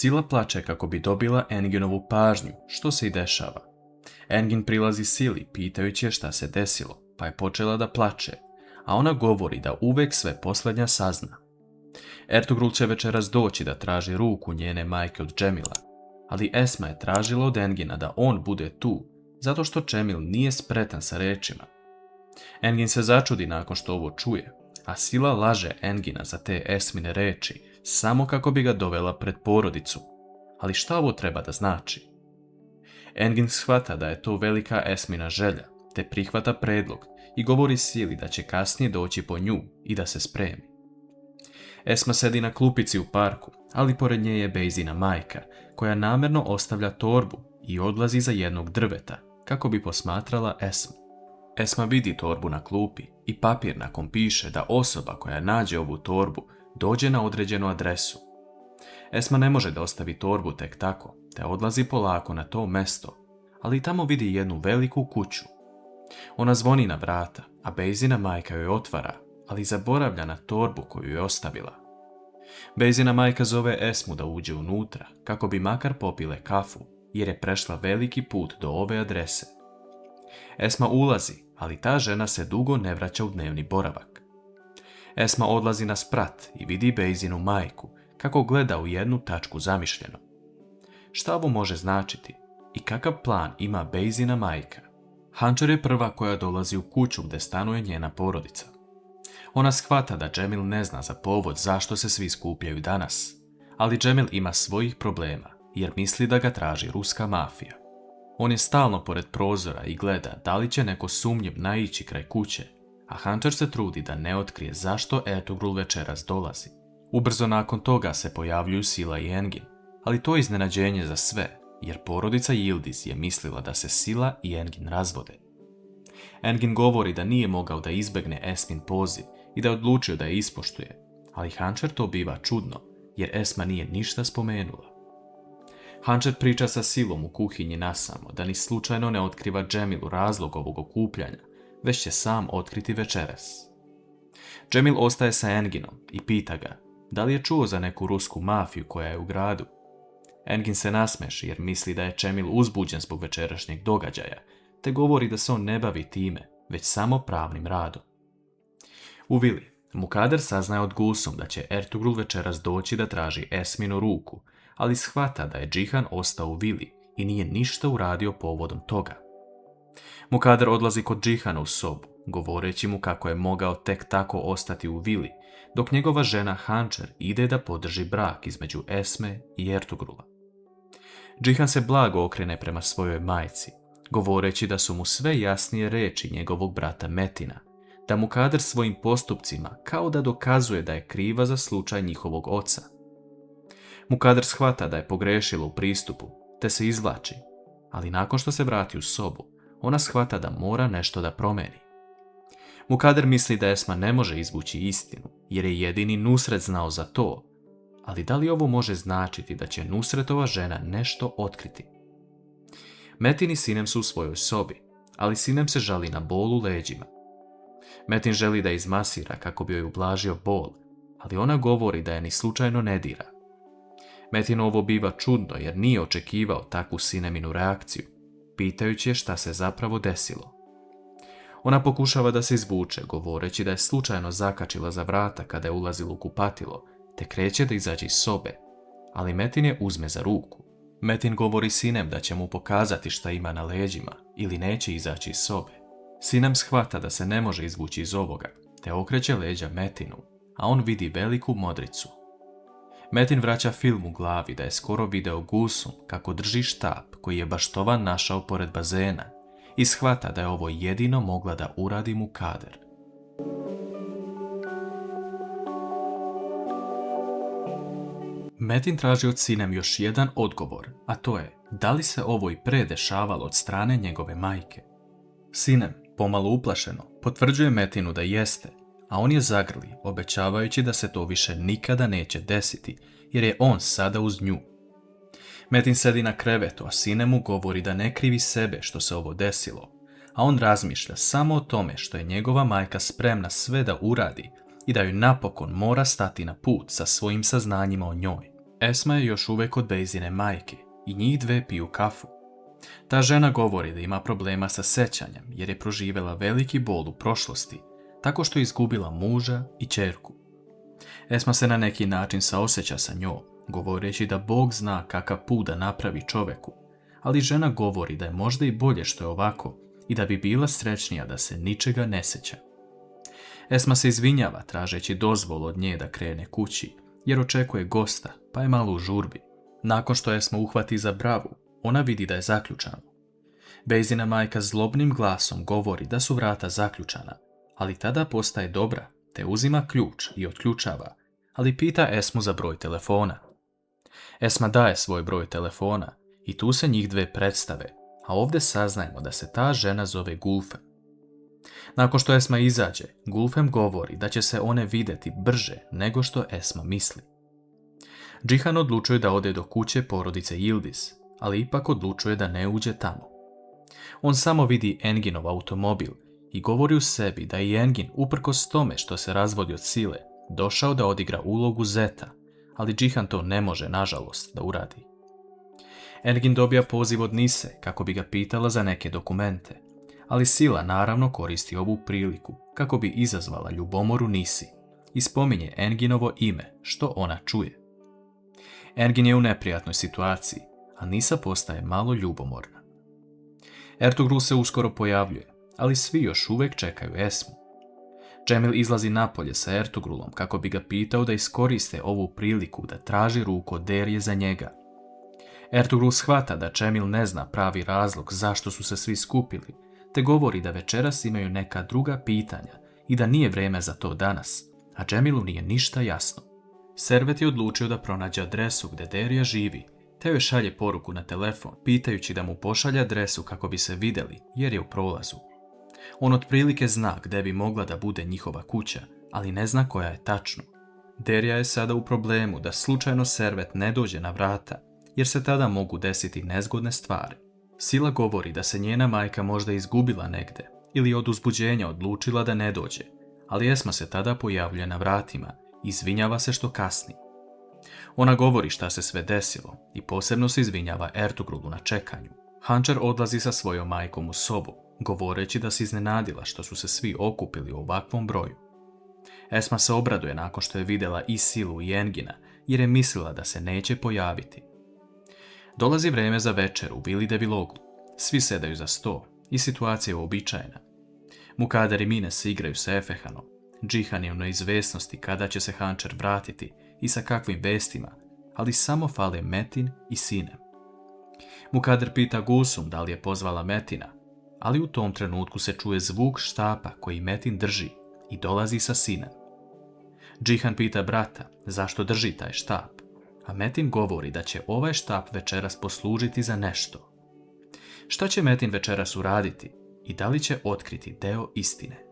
Sila plače kako bi dobila Enginovu pažnju, što se i dešava. Engin prilazi Sili pitajući je šta se desilo, pa je počela da plače, a ona govori da uvek sve posljednja sazna. Ertugrul će večeras doći da traži ruku njene majke od Džemila, ali Esma je tražila od Engina da on bude tu, zato što Džemil nije spretan sa rečima. Engin se začudi nakon što ovo čuje, a Sila laže Engina za te Esmine reči, samo kako bi ga dovela pred porodicu. Ali šta ovo treba da znači? Engin shvata da je to velika Esmina želja, te prihvata predlog i govori Sili da će kasnije doći po nju i da se spremi. Esma sedi na klupici u parku, ali pored nje je Bejzina majka, koja namjerno ostavlja torbu i odlazi za jednog drveta, kako bi posmatrala Esmu. Esma vidi torbu na klupi i papir na kom piše da osoba koja nađe ovu torbu dođe na određenu adresu. Esma ne može da ostavi torbu tek tako, te odlazi polako na to mesto, ali tamo vidi jednu veliku kuću. Ona zvoni na vrata, a Bejzina majka joj otvara, ali zaboravlja na torbu koju je ostavila. Bejzina majka zove Esmu da uđe unutra, kako bi makar popile kafu, jer je prešla veliki put do ove adrese. Esma ulazi, ali ta žena se dugo ne vraća u dnevni boravak. Esma odlazi na sprat i vidi Bejzinu majku, kako gleda u jednu tačku zamišljeno. Šta ovo može značiti i kakav plan ima Bejzina majka? Hančer je prva koja dolazi u kuću gdje stanuje njena porodica. Ona shvata da Džemil ne zna za povod zašto se svi skupljaju danas, ali Džemil ima svojih problema jer misli da ga traži ruska mafija. On je stalno pored prozora i gleda da li će neko sumnjiv naići kraj kuće, a Hančer se trudi da ne otkrije zašto Ertugrul večeras dolazi. Ubrzo nakon toga se pojavljuju Sila i Engin, ali to je iznenađenje za sve, jer porodica Yildiz je mislila da se Sila i Engin razvode. Engin govori da nije mogao da izbegne Esmin poziv i da je odlučio da je ispoštuje, ali Hančer to biva čudno, jer Esma nije ništa spomenula. Hančer priča sa Silom u kuhinji nasamo da ni slučajno ne otkriva Džemilu razlog ovog okupljanja, već će sam otkriti večeras. Džemil ostaje sa Enginom i pita ga da li je čuo za neku rusku mafiju koja je u gradu. Engin se nasmeši jer misli da je Džemil uzbuđen zbog večerašnjeg događaja, te govori da se on ne bavi time, već samo pravnim radom. U vili, Mukader saznaje od Gulsum da će Ertugrul večeras doći da traži Esminu ruku, ali shvata da je Džihan ostao u vili i nije ništa uradio povodom toga. Mukader odlazi kod Džihana u sobu, govoreći mu kako je mogao tek tako ostati u vili, dok njegova žena Hančer ide da podrži brak između Esme i Ertugrula. Džihan se blago okrene prema svojoj majci, govoreći da su mu sve jasnije reči njegovog brata Metina, da Mukader svojim postupcima kao da dokazuje da je kriva za slučaj njihovog oca. Mukader shvata da je pogrešila u pristupu, te se izvlači, ali nakon što se vrati u sobu, ona shvata da mora nešto da promeni. Mukader misli da Esma ne može izvući istinu, jer je jedini Nusret znao za to, ali da li ovo može značiti da će Nusretova žena nešto otkriti? Metin i Sinem su u svojoj sobi, ali Sinem se žali na bol u leđima. Metin želi da je izmasira kako bi joj ublažio bol, ali ona govori da je ni slučajno ne dira. Metin ovo biva čudno jer nije očekivao takvu Sineminu reakciju, pitajući je šta se zapravo desilo. Ona pokušava da se izvuče, govoreći da je slučajno zakačila za vrata kada je ulazila u kupatilo, te kreće da izađe iz sobe, ali Metin je uzme za ruku. Metin govori Sinem da će mu pokazati šta ima na leđima ili neće izaći iz sobe. Sinem shvata da se ne može izvući iz ovoga, te okreće leđa Metinu, a on vidi veliku modricu. Metin vraća film u glavi da je skoro video Gulsum kako drži štap koji je Baštovan našao pored bazena i shvata da je ovo jedino mogla da uradi Mukader. Metin traži od Sinem još jedan odgovor, a to je da li se ovo i pre dešavalo od strane njegove majke. Sinem, pomalo uplašeno, potvrđuje Metinu da jeste, a on je zagrli, obećavajući da se to više nikada neće desiti, jer je on sada uz nju. Metin sedi na krevetu, a Sinem mu govori da ne krivi sebe što se ovo desilo, a on razmišlja samo o tome što je njegova majka spremna sve da uradi i da joj napokon mora stati na put sa svojim saznanjima o njoj. Esma je još uvijek kod Bejzine majke i njih dve piju kafu. Ta žena govori da ima problema sa sećanjem jer je proživjela veliki bol u prošlosti, tako što je izgubila muža i ćerku. Esma se na neki način saosjeća sa njom, govoreći da Bog zna kakav put da napravi čoveku, ali žena govori da je možda i bolje što je ovako i da bi bila srećnija da se ničega ne sjeća. Esma se izvinjava tražeći dozvolu od nje da krene kući, jer očekuje gosta, pa je malo u žurbi. Nakon što Esma uhvati za bravu, ona vidi da je zaključano. Bejzina majka zlobnim glasom govori da su vrata zaključana, ali tada postaje dobra, te uzima ključ i otključava, ali pita Esmu za broj telefona. Esma daje svoj broj telefona i tu se njih dve predstave, a ovdje saznajemo da se ta žena zove Gulfem. Nakon što Esma izađe, Gulfem govori da će se one vidjeti brže nego što Esma misli. Džihan odlučuje da ode do kuće porodice Yildiz, ali ipak odlučuje da ne uđe tamo. On samo vidi Enginov automobil i govori u sebi da je Engin, uprkos tome što se razvodi od sile, došao da odigra ulogu zeta, ali Džihan to ne može, nažalost, da uradi. Engin dobija poziv od Nise kako bi ga pitala za neke dokumente, ali sila naravno koristi ovu priliku kako bi izazvala ljubomoru Nisi i spominje Enginovo ime, što ona čuje. Engin je u neprijatnoj situaciji, a Nisa postaje malo ljubomorna. Ertugrul se uskoro pojavljuje, ali svi još uvijek čekaju Esmu. Cemil izlazi napolje sa Ertugrulom kako bi ga pitao da iskoriste ovu priliku da traži ruku od Derije za njega. Ertugrul shvata da Cemil ne zna pravi razlog zašto su se svi skupili, te govori da večeras imaju neka druga pitanja i da nije vrijeme za to danas, a Cemilu nije ništa jasno. Servet je odlučio da pronađe adresu gdje Derija živi, te joj šalje poruku na telefon, pitajući da mu pošalje adresu kako bi se vidjeli, jer je u prolazu. On otprilike zna gdje bi mogla da bude njihova kuća, ali ne zna koja je tačno. Derija je sada u problemu da slučajno Servet ne dođe na vrata, jer se tada mogu desiti nezgodne stvari. Sila govori da se njena majka možda izgubila negdje ili od uzbuđenja odlučila da ne dođe, ali Esma se tada pojavljuje na vratima i izvinjava se što kasni. Ona govori šta se sve desilo i posebno se izvinjava Ertugrulu na čekanju. Hančar odlazi sa svojom majkom u sobu, govoreći da se iznenadila što su se svi okupili u ovakvom broju. Esma se obraduje nakon što je vidjela i Silu i Engina, jer je mislila da se neće pojaviti. Dolazi vrijeme za večer u Vili Deviloglu. Svi sedaju za sto i situacija je uobičajena. Mukader i Mine se igraju sa Efehanom. Džihan je u neizvesnosti kada će se Hančar vratiti i sa kakvim vestima, ali samo fale Metin i Sinem. Mukader pita Gulsum da li je pozvala Metina, ali u tom trenutku se čuje zvuk štapa koji Metin drži i dolazi sa Sinem. Džihan pita brata zašto drži taj štap, a Metin govori da će ovaj štap večeras poslužiti za nešto. Šta će Metin večeras uraditi i da li će otkriti deo istine?